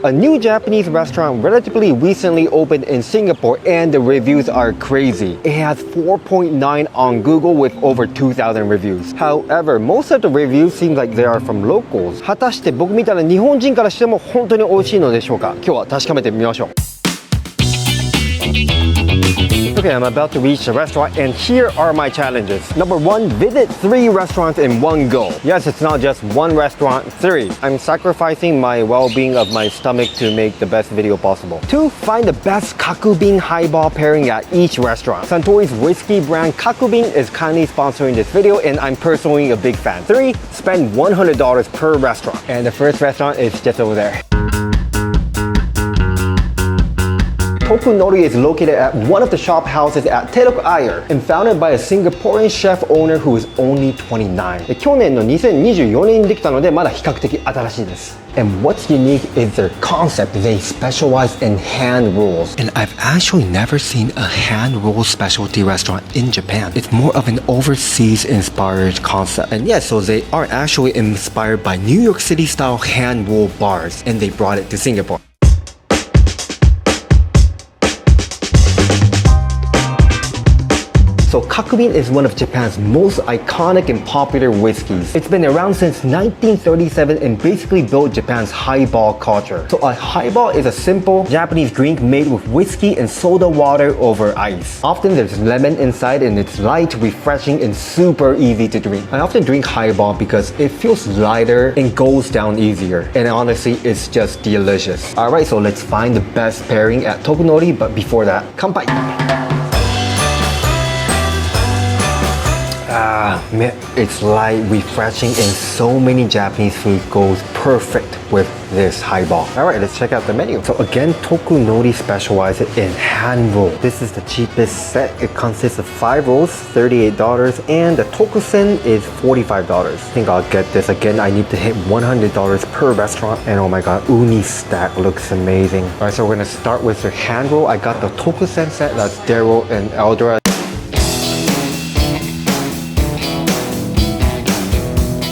A new Japanese restaurant relatively recently opened in Singapore and the reviews are crazy. It has 4.9 on Google with over 2,000 reviews. However, most of the reviews seem like they are from locals. 果たして僕みたいな日本人からしても本当に美味しいのでしょうか？今日は確かめてみましょう。Okay, I'm about to reach the restaurant and here are my challenges. Number 1, visit 3 restaurants in one go. Yes, it's not just one restaurant, 3. I'm sacrificing my well-being of my stomach to make the best video possible. 2, find the best Kakubin highball pairing at each restaurant. Suntory's whiskey brand Kakubin is kindly sponsoring this video and I'm personally a big fan. 3, spend $100 per restaurant. And the first restaurant is just over there. Tokunori is located at one of the shop houses at T&Cs and founded by a Singaporean chef owner who is only 29. 去年の2024年にできたのでまだ比較的新しいです。And what's unique is their concept. They specialize in hand rolls. And I've actually never seen a hand roll specialty restaurant in Japan. It's more of an overseas inspired concept. And yes, so they are actually inspired by New York City style hand roll bars and they brought it to Singapore. So Kakubin is one of Japan's most iconic and popular whiskeys. It's been around since 1937 and basically built Japan's highball culture. So a highball is a simple Japanese drink made with whiskey and soda water over ice. Often there's lemon inside and it's light, refreshing, and super easy to drink. I often drink highball because it feels lighter and goes down easier. And honestly, it's just delicious. Alright, so let's find the best pairing at Tokunori, but before that, kanpai! Man, it's light, refreshing, and so many Japanese food goes perfect with this highball. Alright, let's check out the menu. So again, Tokunori specializes in hand roll. This is the cheapest set. It consists of 5 rolls, $38, and the tokusen is $45. I think I'll get this. Again, I need to hit $100 per restaurant. And oh my god, uni stack looks amazing. Alright, so we're gonna start with the hand roll. I got the tokusen set, that's Daryl and Eldora.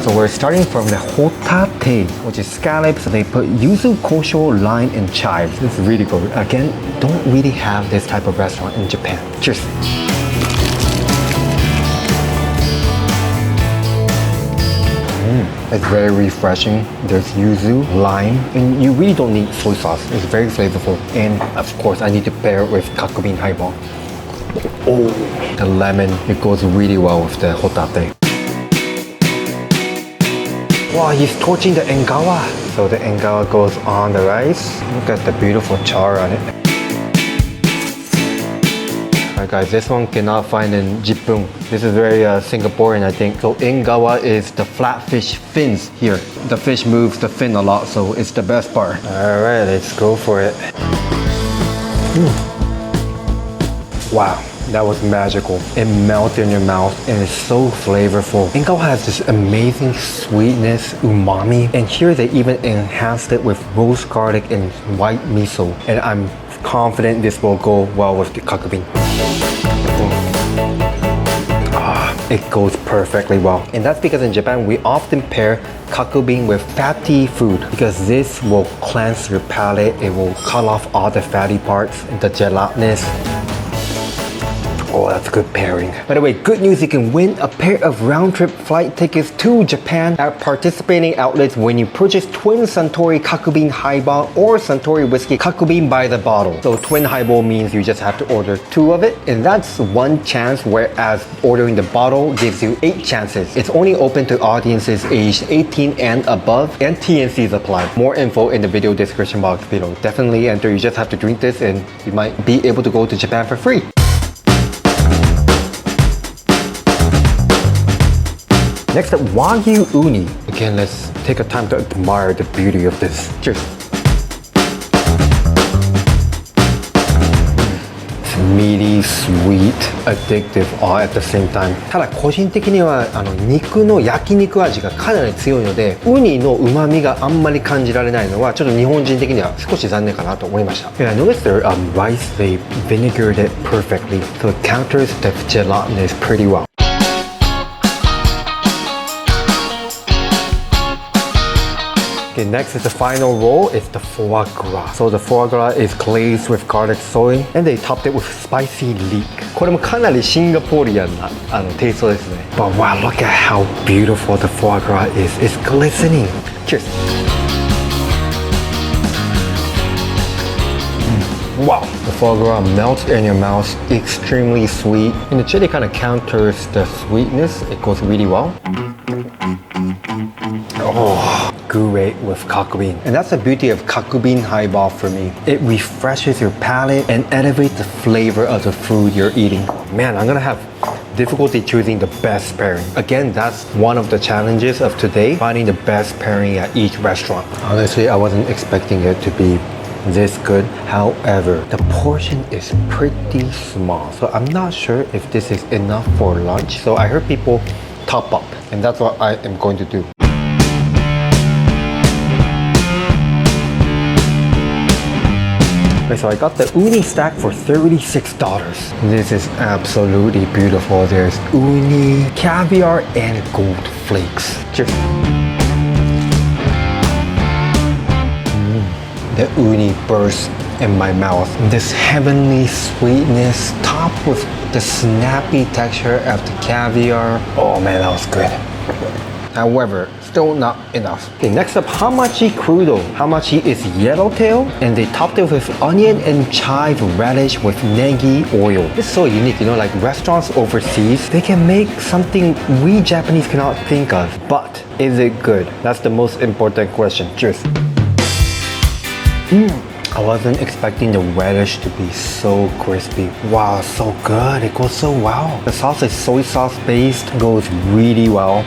So we're starting from the hotate, which is scallops. They put yuzu, kosho, lime, and chives. This is really good. Again, don't really have this type of restaurant in Japan. Cheers. It's very refreshing. There's yuzu, lime, and you really don't need soy sauce. It's very flavorful. And of course, I need to pair it with Kakubin highball. Oh, the lemon, it goes really well with the hotate. Wow, he's torching the engawa. So the engawa goes on the rice. Look at the beautiful char on it. Alright guys, this one cannot find in ghib. This is very Singaporean, I think. So engawa is the flatfish fins here. The fish moves the fin a lot, so it's the best part. Alright, let's go for it. Wow. That was magical. It melted in your mouth and it's so flavorful. Engawa has this amazing sweetness, umami, and here they even enhanced it with roast garlic and white miso. And I'm confident this will go well with the Kakubin. It goes perfectly well. And that's because in Japan, we often pair Kakubin with fatty food because this will cleanse your palate. It will cut off all the fatty parts, the gelatinous. Oh, that's a good pairing. By the way, good news, you can win a pair of round-trip flight tickets to Japan at participating outlets when you purchase twin Suntory Kakubin highball or Suntory whiskey Kakubin by the bottle. So twin highball means you just have to order 2 of it, and that's 1 chance, whereas ordering the bottle gives you 8 chances. It's only open to audiences aged 18 and above, and T&Cs apply. More info in the video description box below. Definitely enter, you just have to drink this and you might be able to go to Japan for free. Next up, Wagyu uni. Again, let's take a time to admire the beauty of this. Cheers. It's meaty, sweet, addictive, all at the same time. ただ個人的には肉の焼肉味がかなり強いので、ウニの旨味があんまり感じられないのはちょっと日本人的には少し残念かなと思いました。Yeah, I noticed their rice, they vinegared it perfectly, so it counters the gelatinous pretty well. Okay, next is the final roll. It's the foie gras. So the foie gras is glazed with garlic soy and they topped it with spicy leek. これもかなりシンガポリアンなテイストですね。But wow, look at how beautiful the foie gras is. It's glistening. Cheers. Wow, the foie gras melts in your mouth, extremely sweet. And the chili kind of counters the sweetness. It goes really well. Oh, great with Kakubin. And that's the beauty of Kakubin highball for me. It refreshes your palate and elevates the flavor of the food you're eating. Man, I'm gonna have difficulty choosing the best pairing. Again, that's one of the challenges of today, finding the best pairing at each restaurant. Honestly, I wasn't expecting it to be this good. However, the portion is pretty small, so I'm not sure if this is enough for lunch. So I heard people top up, and that's what I am going to do. Okay, so I got the uni stack for $36. This is absolutely beautiful. There's uni, caviar, and gold flakes. Cheers. The uni bursts in my mouth. This heavenly sweetness topped with the snappy texture of the caviar. Oh man, that was good. However, still not enough. Okay, next up, hamachi crudo. Hamachi is yellowtail and they topped it with onion and chive relish with negi oil. It's so unique, you know, like restaurants overseas, they can make something we Japanese cannot think of. But is it good? That's the most important question. Cheers. I wasn't expecting the relish to be so crispy. Wow, so good. It goes so well. The sauce is soy sauce based, goes really well.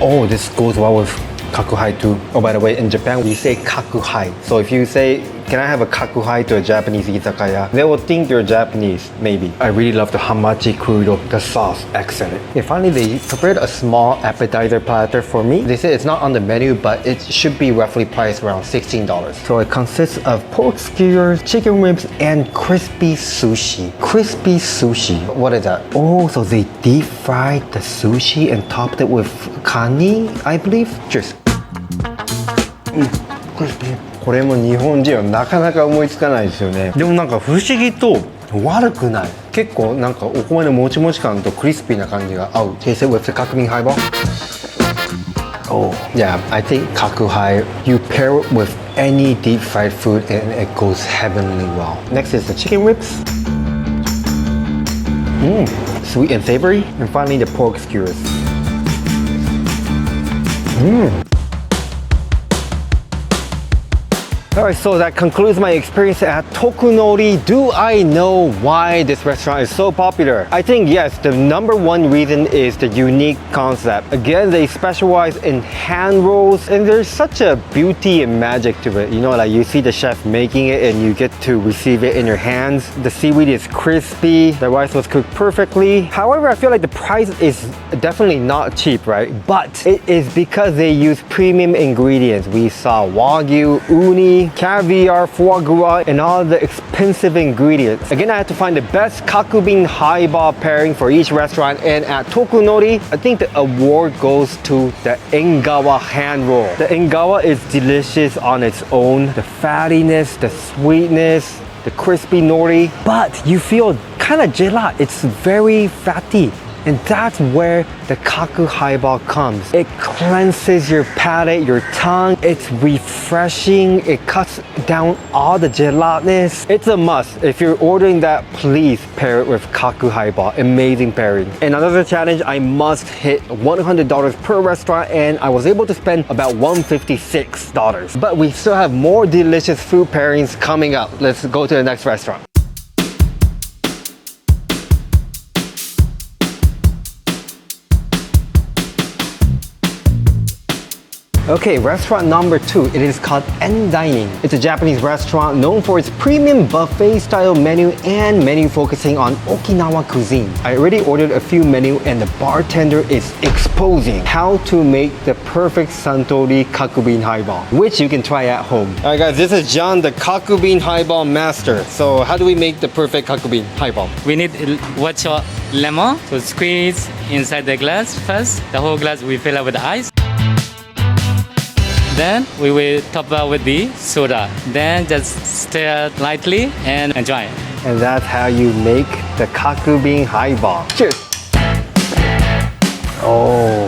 Oh, this goes well with kakuhai too. Oh, by the way, in Japan we say kakuhai. So if you say, can I have a kakuhai to a Japanese izakaya? They will think you're Japanese, maybe. I really love the hamachi crudo. The sauce, excellent. Okay, finally they prepared a small appetizer platter for me. They say it's not on the menu, but it should be roughly priced around $16. So it consists of pork skewers, chicken ribs, and crispy sushi. Crispy sushi. What is that? Oh, so they deep fried the sushi and topped it with kani, I believe. Cheers. Crispy. これも日本人はなかなか思いつかないですよね。でもなんか不思議と悪くない。結構なんかお米のもちもち感とクリスピーな感じが合う。Taste it with the Kakubin highball. Oh, yeah, I think kakuhai, you pair it with any deep fried food and it goes heavenly well. Next is the chicken ribs. Sweet and savory. And finally the pork skewers. Alright, so that concludes my experience at Tokunori. Do I know why this restaurant is so popular? I think yes, the number one reason is the unique concept. Again, they specialize in hand rolls and there's such a beauty and magic to it. You know, like you see the chef making it and you get to receive it in your hands. The seaweed is crispy, the rice was cooked perfectly. However, I feel like the price is definitely not cheap, right? But it is because they use premium ingredients. We saw wagyu, uni, caviar, foie gras, and all the expensive ingredients. Again, I had to find the best Kakubin highball pairing for each restaurant, and at Tokunori, I think the award goes to the Engawa hand roll. The Engawa is delicious on its own. The fattiness, the sweetness, the crispy nori, but you feel kind of gelat. It's very fatty. And that's where the Kaku highball comes. It cleanses your palate, your tongue. It's refreshing. It cuts down all the gelatinous. It's a must. If you're ordering that, please pair it with Kaku highball. Amazing pairing. And another challenge, I must hit $100 per restaurant, and I was able to spend about $156. But we still have more delicious food pairings coming up. Let's go to the next restaurant. Okay, restaurant number 2. It is called En Dining. It's a Japanese restaurant known for its premium buffet style menu and menu focusing on Okinawa cuisine. I already ordered a few menu and the bartender is exposing how to make the perfect Suntory Kakubin highball, which you can try at home. Alright guys, this is John, the Kakubin highball master. So how do we make the perfect Kakubin highball? We need what's your lemon to squeeze inside the glass first. The whole glass we fill up with ice. Then we will top up with the soda. Then just stir lightly and enjoy. And that's how you make the Kakubin highball. Cheers! Oh,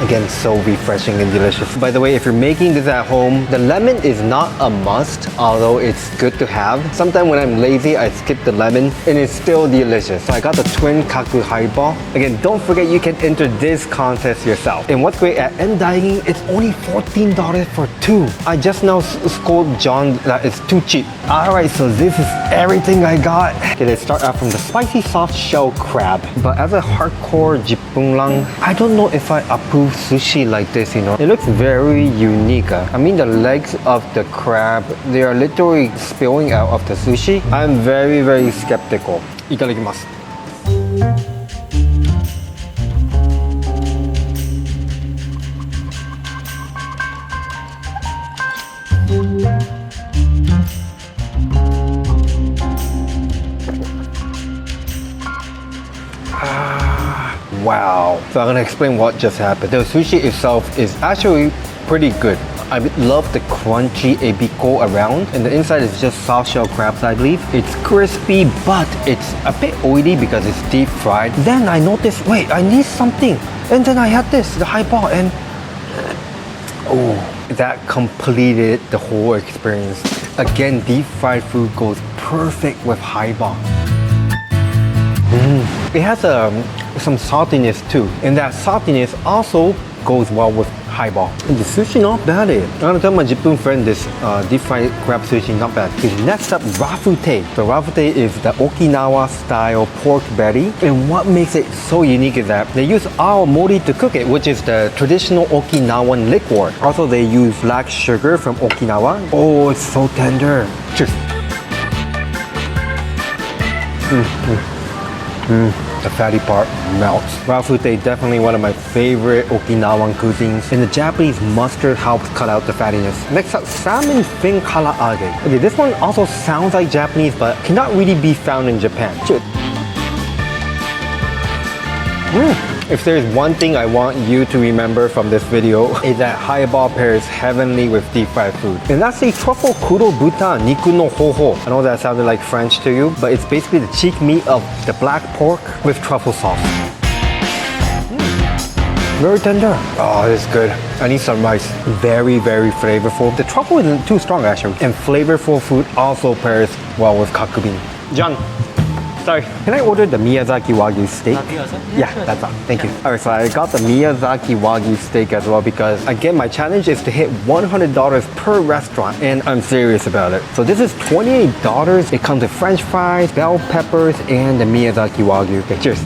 again, so refreshing and delicious. By the way, if you're making this at home, the lemon is not a must, although it's good to have. Sometimes when I'm lazy, I skip the lemon and it's still delicious. So I got the twin Kaku highball. Again, don't forget you can enter this contest yourself. And what's great at End Dining, it's only $14 for two. I just now scold John that it's too cheap. Alright, so this is everything I got. Okay, let's start out from the spicy soft shell crab. But as a hardcore Jipung lang, I don't know if I approve sushi like this, you know. It looks very unique. I mean, the legs of the crab, they are literally spilling out of the sushi. I'm very, very skeptical. Itadakimasu. Wow. So I'm gonna explain what just happened. The sushi itself is actually pretty good. I love the crunchy ebiko around, and the inside is just soft shell crabs, I believe. It's crispy, but it's a bit oily because it's deep fried. Then I noticed, wait, I need something. And then I had this, the highball, and oh, that completed the whole experience. Again, deep fried food goes perfect with highball. It has some saltiness too, and that saltiness also goes well with highball. And the sushi not bad. I'm gonna tell my Japan friend this deep fried crab sushi not bad. Okay, next up, rafute. So rafute is the Okinawa style pork belly, and what makes it so unique is that they use aomori to cook it, which is the traditional Okinawan liquor. Also, they use black sugar from Okinawa. Oh, it's so tender. Cheers. The fatty part melts. Rafute, definitely one of my favorite Okinawan cuisines. And the Japanese mustard helps cut out the fattiness. Next up, salmon fin karaage. Okay, this one also sounds like Japanese, but cannot really be found in Japan. Cheers. If there's one thing I want you to remember from this video, is that highball pairs heavenly with deep fried food. And that's the truffle kuro buta niku no hoho. I know that sounded like French to you, but it's basically the cheek meat of the black pork with truffle sauce. Very tender. Oh, this is good. I need some rice. Very, very flavorful. The truffle isn't too strong actually. And flavorful food also pairs well with kakubin. John. Sorry, can I order the Miyazaki Wagyu steak? Yeah, that's all. Thank you. Alright, so I got the Miyazaki Wagyu steak as well because, again, my challenge is to hit $100 per restaurant, and I'm serious about it. So this is $28. It comes with French fries, bell peppers, and the Miyazaki Wagyu. Okay, cheers.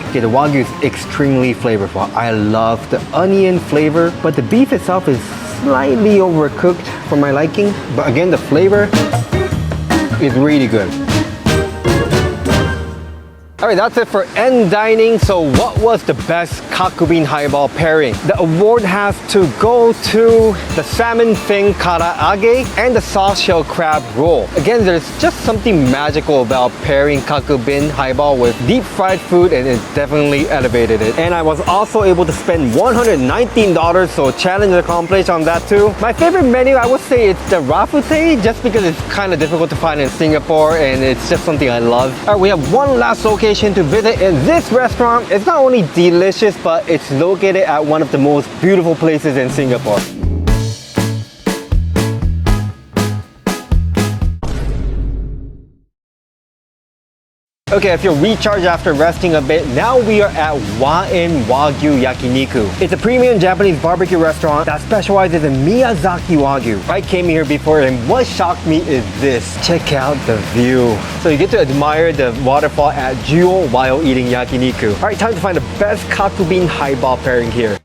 Okay, the Wagyu is extremely flavorful. I love the onion flavor, but the beef itself is slightly overcooked for my liking. But again, the flavor is really good. Alright, that's it for End Dining. So what was the best Kakubin highball pairing? The award has to go to the salmon fin karaage and the soft shell crab roll. Again, there's just something magical about pairing Kakubin highball with deep fried food, and it definitely elevated it. And I was also able to spend $119, so challenge accomplished on that too. My favorite menu, I would say it's the rafute, just because it's kind of difficult to find in Singapore and it's just something I love. Alright, we have one last location to visit, in this restaurant. It's not only delicious, but it's located at one of the most beautiful places in Singapore. Okay, I feel recharged after resting a bit. Now we are at Waen Wagyu Yakiniku. It's a premium Japanese barbecue restaurant that specializes in Miyazaki Wagyu. I came here before, and what shocked me is this. Check out the view. So you get to admire the waterfall at Jewel while eating yakiniku. Alright, time to find the best Kakubin highball pairing here.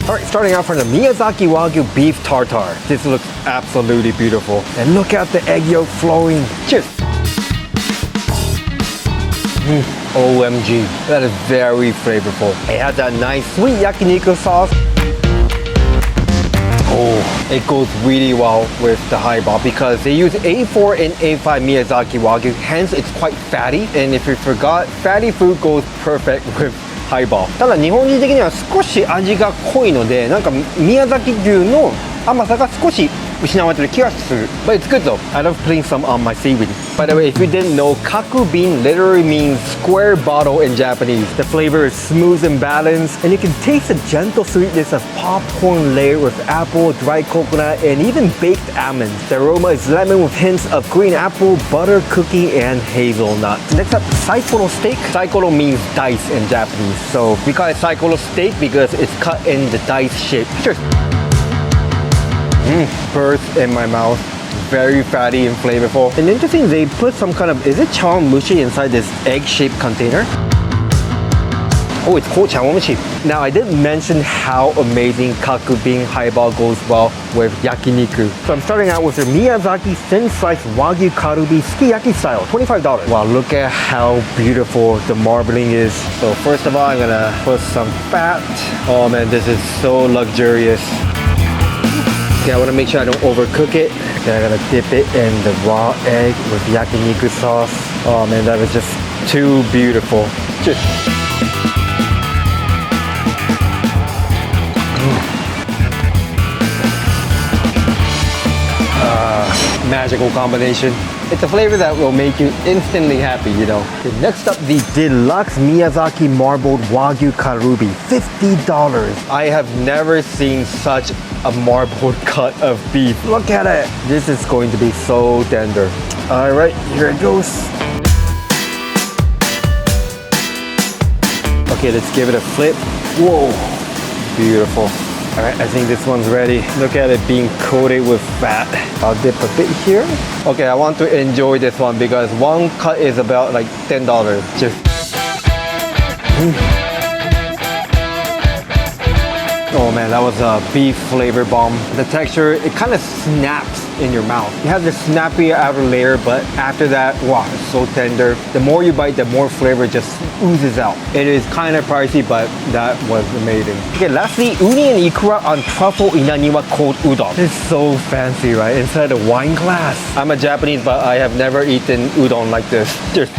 Alright, starting out from the Miyazaki Wagyu beef tartare. This looks absolutely beautiful. And look at the egg yolk flowing. Cheers! OMG, that is very flavorful. It has that nice sweet yakiniku sauce. Oh, it goes really well with the highball because they use A4 and A5 Miyazaki Wagyu, hence it's quite fatty. And if you forgot, fatty food goes perfect with highball. ただ日本人的には少し味が濃いので、なんか宮崎牛の甘さが少し失われてる気がする。But it's good though. I love putting some on my seaweed. By the way, if you didn't know, Kakubin literally means square bottle in Japanese. The flavor is smooth and balanced, and you can taste the gentle sweetness of popcorn layered with apple, dry coconut, and even baked almonds. The aroma is lemon with hints of green apple, butter, cookie, and hazelnut. Next up, saikoro steak. Saikoro means dice in Japanese, so we call it saikoro steak because it's cut in the dice shape. Cheers. Burst in my mouth. Very fatty and flavorful. And interesting, they put some kind of, is it chawanmushi inside this egg-shaped container? Oh, it's called chawanmushi. Now, I did mention how amazing Kakubin highball goes well with yakiniku. So I'm starting out with their Miyazaki thin-sliced Wagyu Karubi Sukiyaki style, $25. Wow, look at how beautiful the marbling is. So first of all, I'm gonna put some fat. Oh man, this is so luxurious. Okay, I want to make sure I don't overcook it. Okay, I'm gonna dip it in the raw egg with yakiniku sauce. Oh man, that is just too beautiful. Cheers. Magical combination. It's a flavor that will make you instantly happy, you know. Okay, next up, the deluxe Miyazaki marbled Wagyu Karubi, $50. I have never seen such a marbled cut of beef. Look at it. This is going to be so tender. All right, here it goes. Okay, let's give it a flip. Whoa, beautiful. All right, I think this one's ready. Look at it being coated with fat. I'll dip a bit here. Okay, I want to enjoy this one because one cut is about like $10. Just. Oh man, that was a beef flavor bomb. The texture, it kind of snaps in your mouth. You have this snappy outer layer, but after that, wow, it's so tender. The more you bite, the more flavor just oozes out. It is kind of pricey, but that was amazing. Okay, lastly, uni and ikura on truffle inaniwa cold udon. It's so fancy, right? Inside a wine glass. I'm a Japanese, but I have never eaten udon like this. Cheers.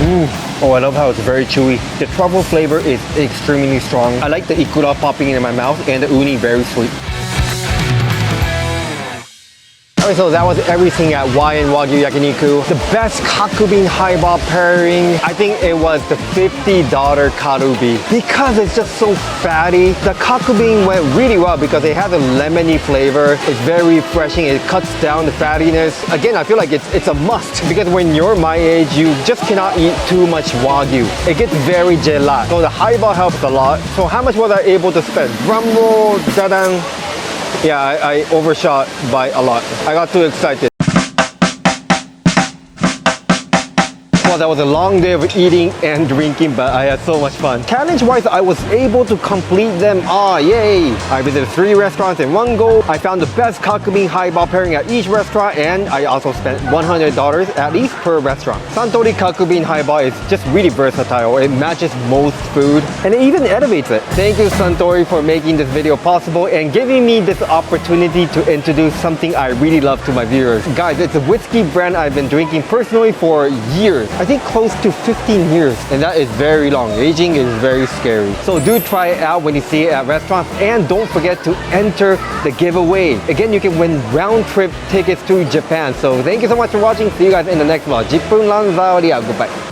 Ooh. Oh, I love how it's very chewy. The truffle flavor is extremely strong. I like the ikura popping in my mouth and the uni very sweet. Alright, so that was everything at YN Wagyu Yakiniku. The best Kakubin highball pairing, I think it was the $50 Karubi. Because it's just so fatty, the Kakubin went really well because it has a lemony flavor. It's very refreshing, it cuts down the fattiness. Again, I feel like it's a must because when you're my age, you just cannot eat too much Wagyu. It gets very gelat. So the highball helps a lot. So how much was I able to spend? Drum roll, da-dang. Yeah, I overshot by a lot. I got too excited. Well, that was a long day of eating and drinking, but I had so much fun. Challenge-wise, I was able to complete them. Ah, yay! I visited 3 restaurants in one go. I found the best Kakubin highball pairing at each restaurant, and I also spent $100 at least per restaurant. Suntory Kakubin highball is just really versatile. It matches most food, and it even elevates it. Thank you, Suntory, for making this video possible and giving me this opportunity to introduce something I really love to my viewers. Guys, it's a whiskey brand I've been drinking personally for years. I think close to 15 years, and that is very long. Aging is very scary. So do try it out when you see it at restaurants, and don't forget to enter the giveaway. Again, you can win round trip tickets to Japan. So thank you so much for watching. See you guys in the next vlog. 10分ランザーリア。Goodbye.